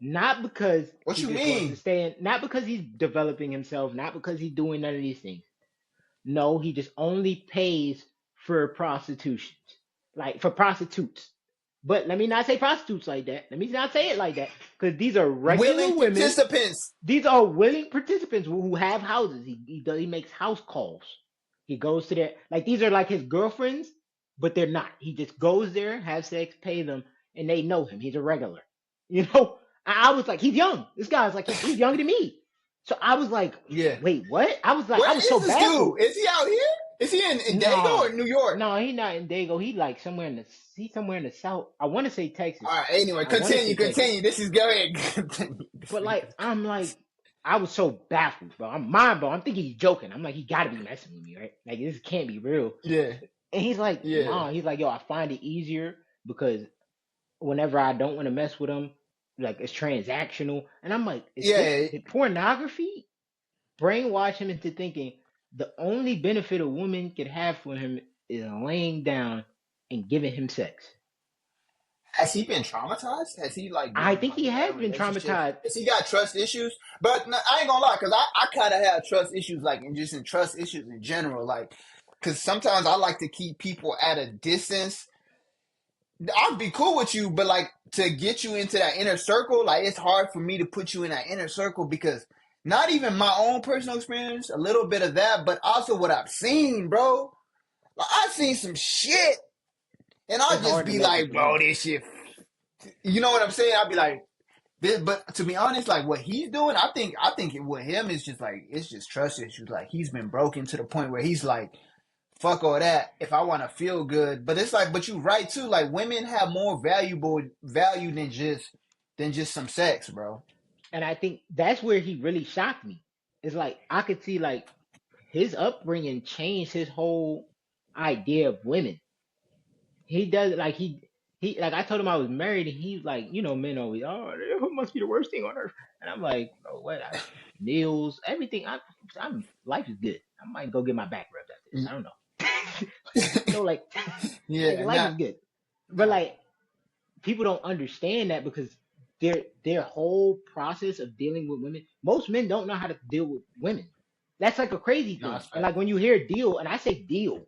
Not because What he you just wants to mean? stay in, not because he's developing himself, not because he's doing none of these things. No, he just only pays for prostitutions, like for prostitutes. But let me not say prostitutes like that. Let me not say it like that because these are Willing regular women. participants. These are willing participants who have houses. He makes house calls. He goes to their like these are like his girlfriends, but they're not. He just goes there, has sex, pay them, and they know him. He's a regular. You know, I was like, he's young. This guy's like he's younger than me. So I was like, Yeah. wait, what? I Where was is so this baffled. dude? Is he out here? Is he in Dago No, or New York? no, he not in Dago. He like somewhere in the he's somewhere in the south. I want to say Texas. All right. Anyway, I want to say Texas. continue. This is go ahead. Continue. But like I'm like I was so baffled, bro. I'm mind blown. I'm thinking he's joking. I'm like, he gotta be messing with me, right? Like this can't be real. Yeah. And he's like, Yeah. nah. He's like, yo, I find it easier because whenever I don't want to mess with him, like it's transactional. And I'm like, is this Yeah. did pornography brainwash him into thinking the only benefit a woman could have for him is laying down and giving him sex? Has he been traumatized? Has he like I been think like he in bad has been relationships? traumatized. Has he got trust issues? But no, I ain't gonna lie, cause I kind of have trust issues, like in trust issues in general, like, cause sometimes I like to keep people at a distance. I'd be cool with you, but like to get you into that inner circle, like it's hard for me to put you in that inner circle because not even my own personal experience, a little bit of that, but also what I've seen, bro. Like I've seen some shit, and I'll It's just hard to be mess with like, the bro, women. this shit. You know what I'm saying? I'll be like, this, but to be honest, like what he's doing, I think with him is just like it's just trust issues. Like he's been broken to the point where he's like, fuck all that if I want to feel good. But it's like, but you right too. Like women have more valuable value than just some sex, bro. And I think that's where he really shocked me. It's like I could see like his upbringing changed his whole idea of women. He does like he like I told him I was married and he's like, you know, men always, oh, it must be the worst thing on earth. And I'm like, bro, what? Meals, everything. I'm life is good. I might go get my back rubbed after this. I don't know. You know, like Yeah, life is good. But nah, like people don't understand that because their whole process of dealing with women, most men don't know how to deal with women. That's like a crazy no, thing. that's And fact. like when you hear deal, and I say deal,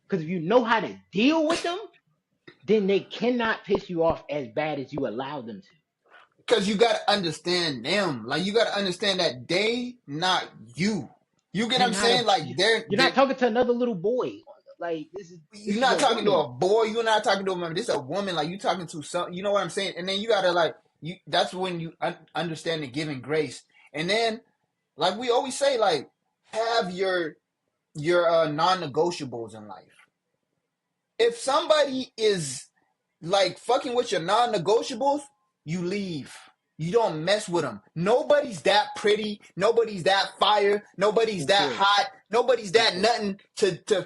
because if you know how to deal with them, then they cannot piss you off as bad as you allow them to. Because you got to understand them. Like, you got to understand that they not you. You get They're what I'm not saying? a. Like, You're not talking to another little boy. Like this you're is a not talking to woman. a boy. You're not talking to a woman. This is a woman. Like, you talking to some. You know what I'm saying? And then you got to, like, that's when you understand the giving grace. And then, like we always say, like, have your non-negotiables in life. If somebody is like fucking with your non-negotiables, you leave. You don't mess with them. Nobody's that pretty. Nobody's that fire. Nobody's Who that cares? hot. Nobody's Who that cares? nothing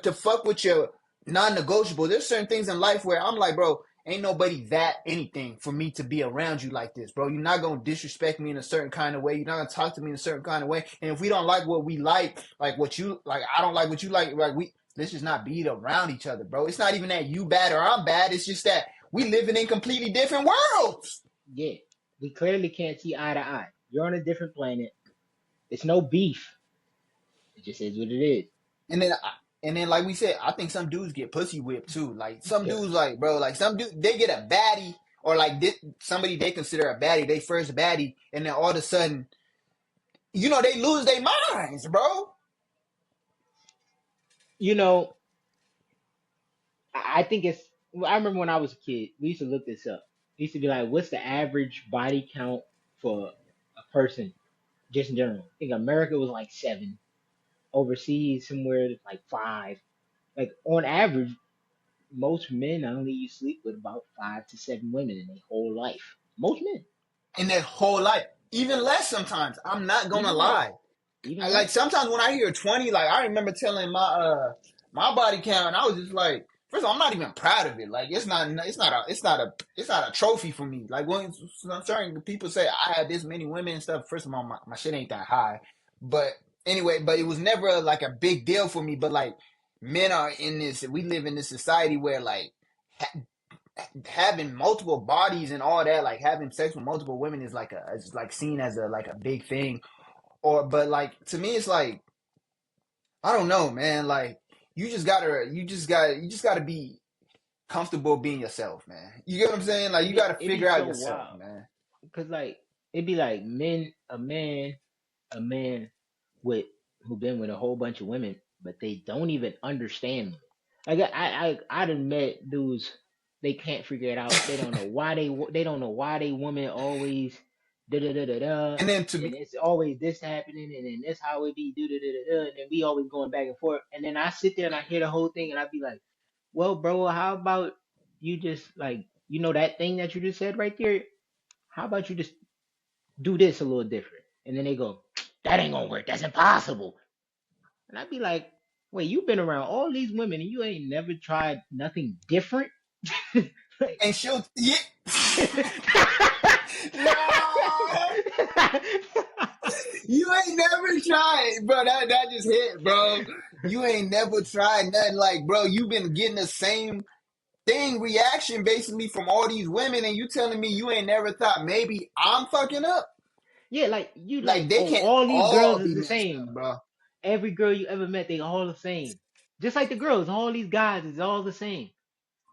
to fuck with your non-negotiable. There's certain things in life where I'm like, bro, ain't nobody that anything for me to be around you like this, bro. You're not gonna disrespect me in a certain kind of way. You're not gonna talk to me in a certain kind of way. And if we don't like what we like what you like, I don't like what you like we let's just not be around each other, bro. It's not even that you bad or I'm bad. It's just that we living in completely different worlds. Yeah, we clearly can't see eye to eye. You're on a different planet. It's no beef. It just is what it is. And then, like we said, I think some dudes get pussy whipped too. Like some Yeah. dudes, like bro, like some dude, they get a baddie or like somebody they consider a baddie, they first baddie, and then all of a sudden, they lose their minds, bro. You know, I think it's. I remember when I was a kid, we used to look this up. We used to be like, what's the average body count for a person, just in general? I think America was like 7. Overseas, somewhere like 5. Like on average, most men only sleep with about 5 to 7 women in their whole life. Most men, In their whole life, even less sometimes. I'm not gonna even less, lie. even Like less. sometimes when I hear 20, like I remember telling my body count, and I was just like, first of all, I'm not even proud of it. Like it's not a trophy for me. Like when certain people say I had this many women and stuff, first of all, my shit ain't that high. But anyway, but it was never like a big deal for me. But like men are in this, we live in this society where like having multiple bodies and all that, like having sex with multiple women is like it's like seen as a big thing. Or but like to me it's like I don't know, man. Like you just gotta be comfortable being yourself, man. You get what I'm saying? Like you gotta It be figure out so yourself, wild man. because like it'd be like a man with who been with a whole bunch of women, but they don't even understand me. Like I done met dudes, they can't figure it out. They don't know why they don't know why they woman always da da da da da, And then to and me, it's always this happening, and then this how it be da da da da da, and then we always going back and forth. And then I sit there and I hear the whole thing, and I be like, well, bro, how about you just like that thing that you just said right there? How about you just do this a little different? And then they go, that ain't gonna work. That's impossible. And I'd be like, wait, you've been around all these women and you ain't never tried nothing different? Like, and she'll yeah. No, you ain't never tried, bro. That just hit, bro. You ain't never tried nothing like, bro. You've been getting the same thing reaction basically from all these women, and you telling me you ain't never thought maybe I'm fucking up? yeah, like you Like like, they oh, can't all these all girls is be the messed up, same. bro. Every girl you ever met, they all the same. Just like the girls, all these guys is all the same.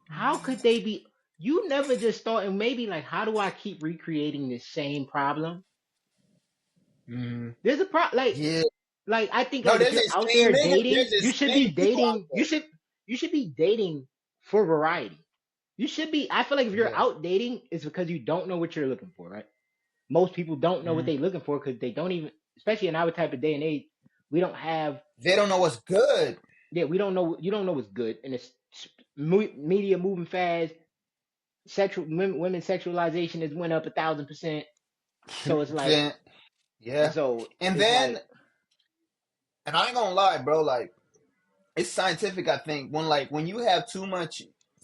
How could they be? You never just thought, and maybe like, how do I keep recreating this same problem? Mm, There's a pro yeah. like I think No, like if there's you're this out same there nigga. There's dating, you this should same be people out dating. there. You should be dating for variety. You should be. I feel like if you're Yeah. out dating, it's because you don't know what you're looking for, right? Most people don't know what Mm. they're looking for because they don't even, especially in our type of day and age, we don't have. They don't know what's good. Yeah, we don't know. You don't know what's good, and it's media moving fast. Sexual women sexualization has went up 1,000%. So it's like, Then yeah. so And it's then like, and I ain't gonna lie, bro, like it's scientific, I think. When you have too much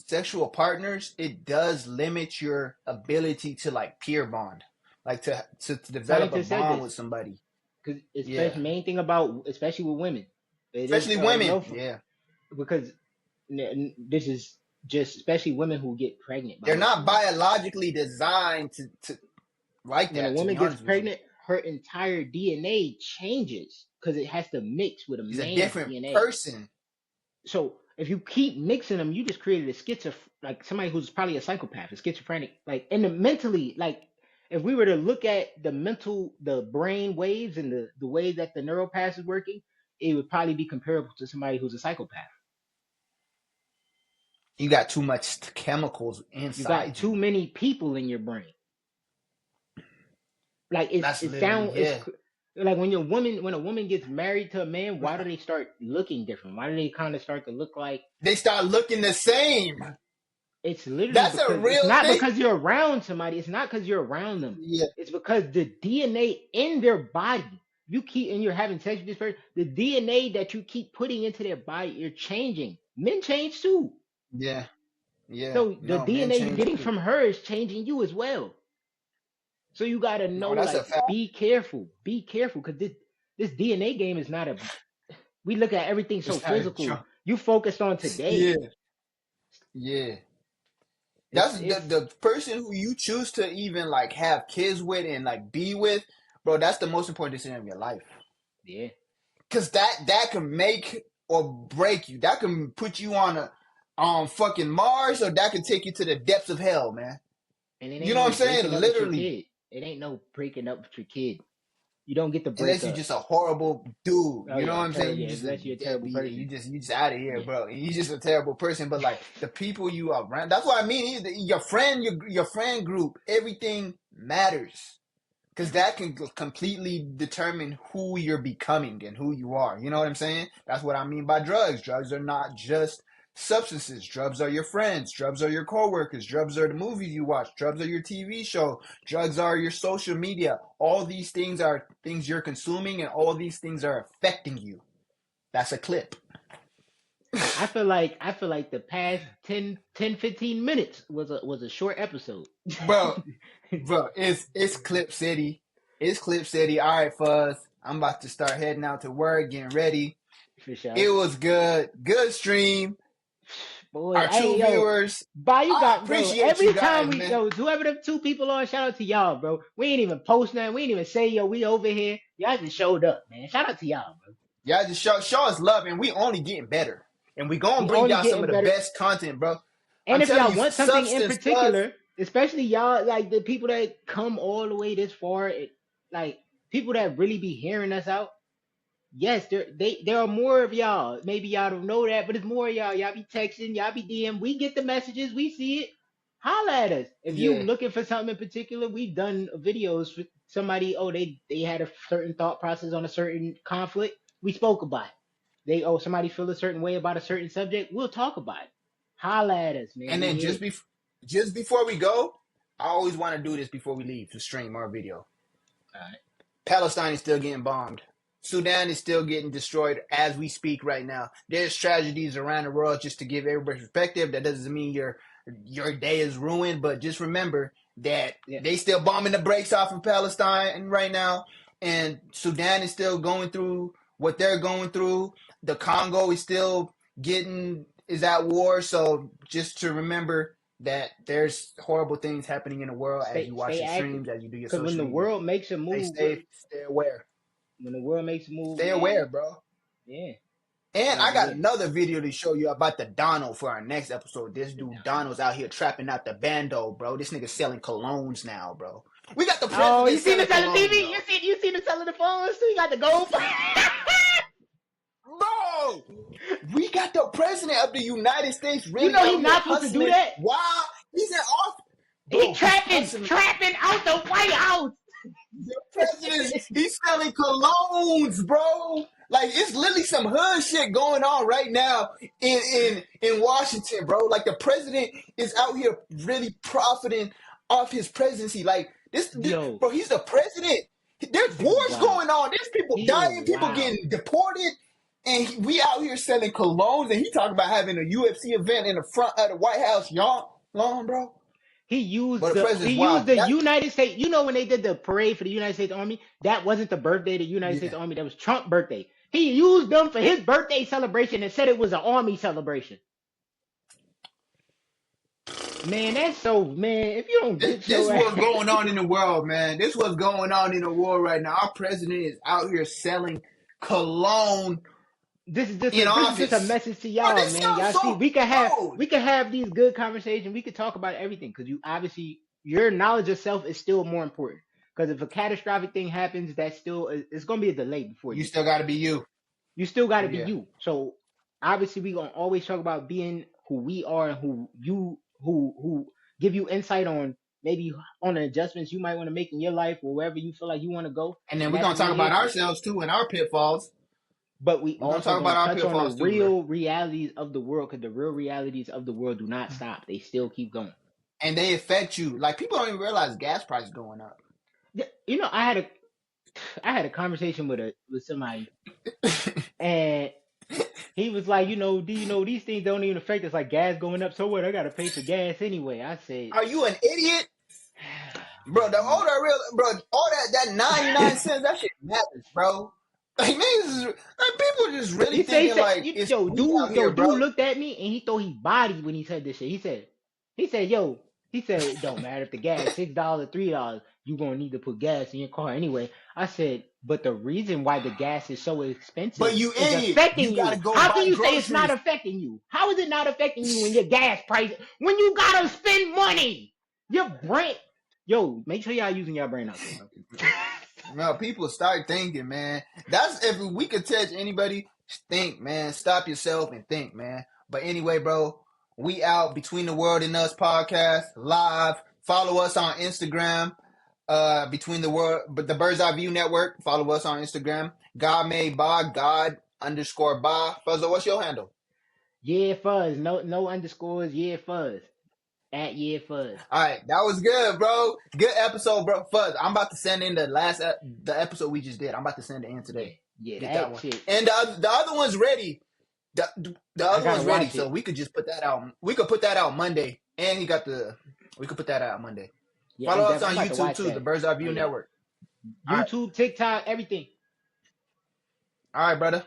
sexual partners, it does limit your ability to like peer bond. Like to develop a scientists said bond this with somebody. because Yeah. especially main thing about especially with women, it is Especially women. no Yeah. because this is just especially women who get pregnant by They're other not women. biologically designed to like When a that, to woman be gets honest with you. pregnant, her entire DNA changes because it has to mix with a He's a man's different DNA. person. So if you keep mixing them, you just created a like somebody who's probably a psychopath, a schizophrenic, like and mentally, like If we were to look at the brain waves and the way that the neural path is working, it would probably be comparable to somebody who's a psychopath. You got too much chemicals You got inside too you. many people in your brain. Like That's it's literally, down. It's yeah. like when a woman gets married to a man, why do they start looking different? Why do they kind of start to look like? They start looking the same. It's literally That's a because it's real not thing. because you're around somebody. It's not because you're around them. Yeah. It's because the DNA in their body, you keep and you're having sex with this person, the DNA that you keep putting into their body, you're changing. Men change too. Yeah. Yeah. So the No, men DNA you're change getting too. from her is changing you as well. So you gotta know, No, that's a like, fact. be careful, because this DNA game is not a. We look at everything so It's not a physical. joke. You focused on today. Yeah. Yeah. It's That's it's the person who you choose to even like have kids with and like be with, bro. That's the most important decision of your life. yeah, Cause that can make or break you. That can put you on a fucking Mars, or that can take you to the depths of hell, man. and it You ain't know what no I'm saying? breaking up with your Literally. kid. It ain't no breaking up with your kid. You don't get to break Unless you're up. just a horrible dude, Oh you know yeah, what I'm saying? You yeah. just a Unless you're a terrible deadbeat, and person. you just out of here, Yeah, bro. And you just a terrible person. But like the people you are around, that's what I mean. Your friend, your friend group, everything matters, because that can completely determine who you're becoming and who you are. You know what I'm saying? That's what I mean by drugs. Drugs are not just substances. Drugs are your friends. Drugs are your coworkers. Drugs are the movies you watch. Drugs are your TV show. Drugs are your social media. All these things are things you're consuming, and all these things are affecting you. That's a clip. I feel like the past 15 minutes was a short episode. Bro, bro, it's Clip City. It's Clip City. All right, Fuzz. I'm about to start heading out to work, getting ready. For sure. It was good. Good stream. Boy, Our hey true yo, viewers, you I got bro. appreciate you Every time guys, we man. yo, whoever the two people on, shout out to y'all, bro. We ain't even post nothing. We ain't even say yo, we over here. Y'all just showed up, man. Shout out to y'all, bro. Y'all just show us love, and we only getting better. And we gonna We bring only y'all some getting of the better. best content, bro. And I'm if telling y'all you, want something in substance, Fuzz. particular, especially y'all like the people that come all the way this far, like people that really be hearing us out. Yes, there are more of y'all. Maybe y'all don't know that, but it's more of y'all. Y'all be texting, y'all be DM. We get the messages, we see it. Holla at us. If you Yeah, looking for something in particular, we've done videos for somebody. Oh, they had a certain thought process on a certain conflict. We spoke about it. Somebody feel a certain way about a certain subject. We'll talk about it. Holla at us, man. and We then here. just before we go, I always want to do this before we leave to stream our video. All right. Palestine is still getting bombed. Sudan is still getting destroyed as we speak right now. There's tragedies around the world. Just to give everybody perspective, that doesn't mean your day is ruined, but just remember that Yeah. they still bombing the brakes off of Palestine right now, and Sudan is still going through what they're going through. The Congo is still is at war. So just to remember that there's horrible things happening in the world as you watch Stay your active. streams, as you do your Cause when social the media. world makes a Stay move, safe, stay aware. when the world makes a move, Stay aware, man. bro. Yeah. And Gotta I be got there. another video to show you about the Donald for our next episode. This dude Donald's out here trapping out the bando, bro. This nigga selling colognes now, bro. We got the Oh, you president seen selling the selling colognes, TV? bro. You seen the selling the phones too? You got the gold. Bro, we got the president of the United States You really know out he's here not supposed to do hustling that. while he's in office. He Bro, he's trapping, hustling. trapping out the White House. The president, he's selling colognes, bro. Like it's literally some hood shit going on right now in Washington, bro. Like the president is out here really profiting off his presidency. Like this Yo, bro, he's the president. this There's dude wars wild. going on. There's people He is dying, people wild. getting deported, and we out here selling colognes. And he talking about having a UFC event in the front of the White House lawn, bro. He But used the the he president's used wild. the United States. You know when they did the parade for the United States Army, that wasn't the birthday of the United States Yeah. Army. That was Trump's birthday. He used them for his birthday celebration and said it was an army celebration. Man, that's so man. If you don't get This your what's ass, going on in the world, man. This what's going on in the world right now. Our president is out here selling cologne in this is just a office. message to Bro, y'all, this man. sounds Y'all see, so, bro. we can have these good conversations. We can talk about everything because you obviously your knowledge of self is still more important. Because if a catastrophic thing happens, that's still it's gonna be a delay before it You gets still there. got to be you. You still got to be Yeah. you. So obviously, we gonna always talk about being who we are and who give you insight on maybe on the adjustments you might want to make in your life or wherever you feel like you want to go. And then And we're that's going to what we're talk here about for. ourselves too and our pitfalls. But we We're going to also talk gonna about our touch on the pitfalls too, bro. real realities of the world because the real realities of the world do not stop. They still keep going. And they affect you. Like, people don't even realize gas prices going up. Yeah, you know, I had a conversation with somebody, and he was like, do you know these things don't even affect us like gas going up? So what? I gotta pay for gas anyway. I said, Are you an idiot? Bro, the older I real, bro, all that 99 cents, that shit matters, bro. Like, niggas is, like, people just really he thinking, said, like, it's free out yo, here, bro. dude looked at me and he thought he bodied when he said this shit. He said, yo, he said, it don't matter if the gas $6, $3, you gonna need to put gas in your car anyway. I said, but the reason why the gas is so But expensive you is idiot. You affecting gotta you. go How can buy you say it's not groceries. affecting you? How is it not affecting you when your gas price, when you gotta spend money? Your brain, yo, make sure y'all using your brain out there, bro. No, people start thinking, man. That's if we could touch anybody, think, man. Stop yourself and think, man. But anyway, bro, we out Between the World and Us podcast live. Follow us on Instagram. Between the World, but the Bird's Eye View Network. Follow us on Instagram. God made Ba, God_Ba. Fuzzo, what's your handle? Yeah, fuzz. No underscores. Yeah, fuzz. At yeah, fuzz. All right, that was good, bro. Good episode, bro. Fuzz, I'm about to send in the episode we just did. I'm about to send it in Yeah, today. yeah, Get that that one. shit. And the other one's ready. The I other gotta one's ready, watch so it. we could just put that out. We could put that out Monday, and we could put that out Monday. Yeah, Follow us I'm on about to YouTube watch too, the that. Bird's Eye Oh View yeah, Network. All right, YouTube, TikTok, everything. all right, brother.